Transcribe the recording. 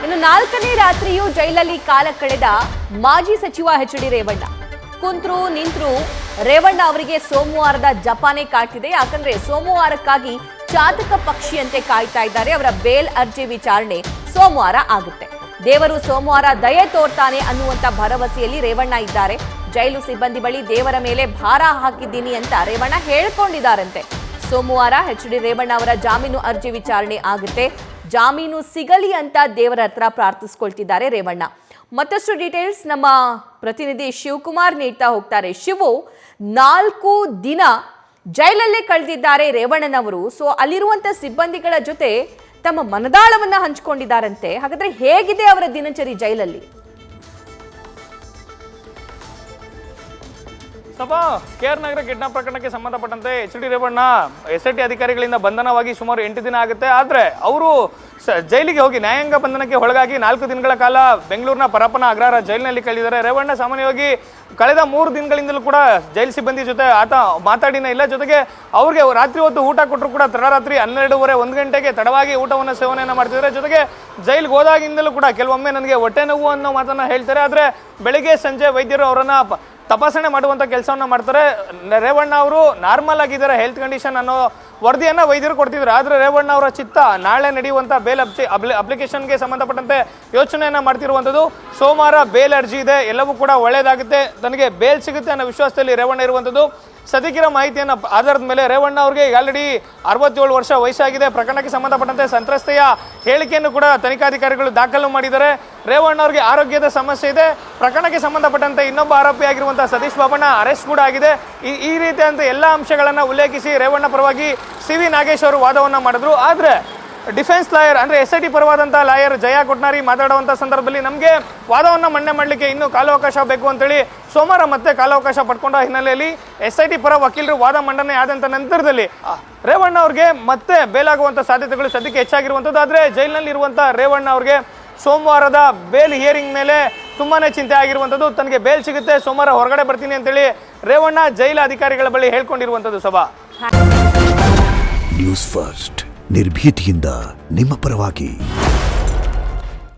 ಇನ್ನು 4ನೇ ರಾತ್ರಿಯೂ ಜೈಲಲ್ಲಿ ಕಾಲ ಕಳೆದ ಮಾಜಿ ಸಚಿವ ಎಚ್.ಡಿ. ರೇವಣ್ಣ ಕುಂತ್ರು ನಿಂತ್ರು ರೇವಣ್ಣ ಅವರಿಗೆ ಸೋಮವಾರದ ಜಪಾನೇ ಕಾಡ್ತಿದೆ. ಯಾಕಂದ್ರೆ ಸೋಮವಾರಕ್ಕಾಗಿ ಚಾತಕ ಪಕ್ಷಿಯಂತೆ ಕಾಯ್ತಾ ಇದ್ದಾರೆ. ಅವರ ಬೇಲ್ ಅರ್ಜಿ ವಿಚಾರಣೆ ಸೋಮವಾರ ಆಗುತ್ತೆ. ದೇವರು ಸೋಮವಾರ ದಯೆ ತೋರ್ತಾನೆ ಅನ್ನುವಂತ ಭರವಸೆಯಲ್ಲಿ ರೇವಣ್ಣ ಇದ್ದಾರೆ. ಜೈಲು ಸಿಬ್ಬಂದಿ ಬಳಿ ದೇವರ ಮೇಲೆ ಭಾರ ಹಾಕಿದ್ದೀನಿ ಅಂತ ರೇವಣ್ಣ ಹೇಳ್ಕೊಂಡಿದ್ದಾರಂತೆ. ಸೋಮವಾರ ಎಚ್.ಡಿ. ರೇವಣ್ಣ ಅವರ ಜಾಮೀನು ಅರ್ಜಿ ವಿಚಾರಣೆ ಆಗುತ್ತೆ. ಜಾಮೀನು ಸಿಗಲಿ ಅಂತ ದೇವರ ಹತ್ರ ಪ್ರಾರ್ಥಿಸ್ಕೊಳ್ತಿದ್ದಾರೆ ರೇವಣ್ಣ. ಮತ್ತಷ್ಟು ಡೀಟೇಲ್ಸ್ ನಮ್ಮ ಪ್ರತಿನಿಧಿ ಶಿವಕುಮಾರ್ ನೀಡ್ತಾ ಹೋಗ್ತಾರೆ. ಶಿವು, 4 ದಿನ ಜೈಲಲ್ಲೇ ಕಳೆದಿದ್ದಾರೆ ರೇವಣ್ಣನವರು. ಸೊ ಅಲ್ಲಿರುವಂತ ಸಿಬ್ಬಂದಿಗಳ ಜೊತೆ ತಮ್ಮ ಮನದಾಳವನ್ನ ಹಂಚಿಕೊಂಡಿದ್ದಾರಂತೆ. ಹಾಗಾದ್ರೆ ಹೇಗಿದೆ ಅವರ ದಿನಚರಿ ಜೈಲಲ್ಲಿ? ಸಭಾ KR ನಗರ ಕಿಡ್ನಾಪ್ ಪ್ರಕರಣಕ್ಕೆ ಸಂಬಂಧಪಟ್ಟಂತೆ ಎಚ್.ಡಿ. ರೇವಣ್ಣ SIT ಅಧಿಕಾರಿಗಳಿಂದ ಬಂಧನವಾಗಿ ಸುಮಾರು 8 ದಿನ ಆಗುತ್ತೆ. ಆದರೆ ಅವರು ಜೈಲಿಗೆ ಹೋಗಿ ನ್ಯಾಯಾಂಗ ಬಂಧನಕ್ಕೆ ಒಳಗಾಗಿ 4 ದಿನಗಳ ಕಾಲ ಬೆಂಗಳೂರಿನ ಪರಪ್ಪನ ಅಗ್ರಹಾರ ಜೈಲಿನಲ್ಲಿ ಕಳೆದಿದ್ದಾರೆ. ರೇವಣ್ಣ ಸಾಮಾನ್ಯವಾಗಿ ಕಳೆದ 3 ದಿನಗಳಿಂದಲೂ ಕೂಡ ಜೈಲು ಸಿಬ್ಬಂದಿ ಜೊತೆ ಆತ ಮಾತಾಡಿನೇ ಇಲ್ಲ. ಜೊತೆಗೆ ಅವ್ರಿಗೆ ರಾತ್ರಿ ಹೊತ್ತು ಊಟ ಕೊಟ್ಟರು ಕೂಡ ತಡರಾತ್ರಿ 12:30 1 ಗಂಟೆಗೆ ತಡವಾಗಿ ಊಟವನ್ನು ಸೇವನೆಯನ್ನು ಮಾಡ್ತಿದ್ದಾರೆ. ಜೊತೆಗೆ ಜೈಲಿಗೆ ಹೋದಾಗಿಂದಲೂ ಕೂಡ ಕೆಲವೊಮ್ಮೆ ನನಗೆ ಹೊಟ್ಟೆ ನೋವು ಅನ್ನೋ ಮಾತನ್ನ ಹೇಳ್ತಾರೆ. ಆದರೆ ಬೆಳಿಗ್ಗೆ ಸಂಜೆ ವೈದ್ಯರು ಅವರನ್ನ ತಪಾಸಣೆ ಮಾಡುವಂಥ ಕೆಲಸವನ್ನು ಮಾಡ್ತಾರೆ. ರೇವಣ್ಣ ಅವರು ನಾರ್ಮಲ್ ಆಗಿದ್ದಾರೆ, ಹೆಲ್ತ್ ಕಂಡೀಷನ್ ಅನ್ನೋ ವರದಿಯನ್ನು ವೈದ್ಯರು ಕೊಡ್ತಿದ್ರು. ಆದರೆ ರೇವಣ್ಣ ಅವರ ಚಿತ್ತ ನಾಳೆ ನಡೆಯುವಂಥ ಬೇಲ್ ಅಪ್ಲಿಕೇಶನ್ಗೆ ಸಂಬಂಧಪಟ್ಟಂತೆ ಯೋಚನೆಯನ್ನು ಮಾಡ್ತಿರುವಂಥದ್ದು. ಸೋಮವಾರ ಬೇಲ್ ಅರ್ಜಿ ಇದೆ, ಎಲ್ಲವೂ ಕೂಡ ಒಳ್ಳೆಯದಾಗುತ್ತೆ, ತನಗೆ ಬೇಲ್ ಸಿಗುತ್ತೆ ಅನ್ನೋ ವಿಶ್ವಾಸದಲ್ಲಿ ರೇವಣ್ಣ ಇರುವಂಥದ್ದು. ಸದ್ಯಕ್ಕಿರೋ ಮಾಹಿತಿಯನ್ನು ಆಧಾರದ ಮೇಲೆ ರೇವಣ್ಣ ಅವ್ರಿಗೆ ಆಲ್ರೆಡಿ 67 ವರ್ಷ ವಯಸ್ಸಾಗಿದೆ. ಪ್ರಕರಣಕ್ಕೆ ಸಂಬಂಧಪಟ್ಟಂತೆ ಸಂತ್ರಸ್ತೆಯ ಹೇಳಿಕೆಯನ್ನು ಕೂಡ ತನಿಖಾಧಿಕಾರಿಗಳು ದಾಖಲು ಮಾಡಿದ್ದಾರೆ. ರೇವಣ್ಣ ಅವ್ರಿಗೆ ಆರೋಗ್ಯದ ಸಮಸ್ಯೆ ಇದೆ. ಪ್ರಕರಣಕ್ಕೆ ಸಂಬಂಧಪಟ್ಟಂತೆ ಇನ್ನೊಬ್ಬ ಆರೋಪಿಯಾಗಿರುವಂಥ ಸತೀಶ್ ಬಾಬಣ್ಣ ಅರೆಸ್ಟ್ ಕೂಡ ಆಗಿದೆ. ಈ ರೀತಿಯಂತ ಎಲ್ಲ ಅಂಶಗಳನ್ನು ಉಲ್ಲೇಖಿಸಿ ರೇವಣ್ಣ ಪರವಾಗಿ CV ನಾಗೇಶ್ ಅವರು ವಾದವನ್ನು ಮಾಡಿದ್ರು. ಆದರೆ ಡಿಫೆನ್ಸ್ ಲಾಯರ್ ಅಂದರೆ SIT ಪರವಾದಂಥ ಲಾಯರ್ ಜಯಾ ಕೊಟ್ನಾರಿ ಮಾತಾಡುವಂಥ ಸಂದರ್ಭದಲ್ಲಿ ನಮಗೆ ವಾದವನ್ನು ಮಂಡನೆ ಮಾಡಲಿಕ್ಕೆ ಇನ್ನೂ ಕಾಲಾವಕಾಶ ಬೇಕು ಅಂತೇಳಿ ಸೋಮವಾರ ಮತ್ತೆ ಕಾಲಾವಕಾಶ ಪಡ್ಕೊಂಡ ಹಿನ್ನೆಲೆಯಲ್ಲಿ SIT ಪರ ವಕೀಲರು ವಾದ ಮಂಡನೆ ಆದಂಥ ನಂತರದಲ್ಲಿ ರೇವಣ್ಣ ಅವ್ರಿಗೆ ಮತ್ತೆ ಬೇಲಾಗುವಂಥ ಸಾಧ್ಯತೆಗಳು ಸದ್ಯಕ್ಕೆ ಹೆಚ್ಚಾಗಿರುವಂಥದ್ದು. ಆದರೆ ಜೈಲಿನಲ್ಲಿರುವಂಥ ರೇವಣ್ಣ ಅವ್ರಿಗೆ ಸೋಮವಾರದ ಬೇಲ್ ಹಿಯರಿಂಗ್ ಮೇಲೆ ತುಂಬಾ ಚಿಂತೆ ಆಗಿರುವಂಥದ್ದು. ತನಗೆ ಬೇಲ್ ಸಿಗುತ್ತೆ, ಸೋಮವಾರ ಹೊರಗಡೆ ಬರ್ತೀನಿ ಅಂತೇಳಿ ರೇವಣ್ಣ ಜೈಲು ಅಧಿಕಾರಿಗಳ ಬಳಿ ಹೇಳ್ಕೊಂಡಿರುವಂಥದ್ದು. ಸಭಾ ನ್ಯೂಸ್ ಫಸ್ಟ್ ನಿರ್ಭೀತಿಯಿಂದ ನಿಮ್ಮ ಪರವಾಗಿ.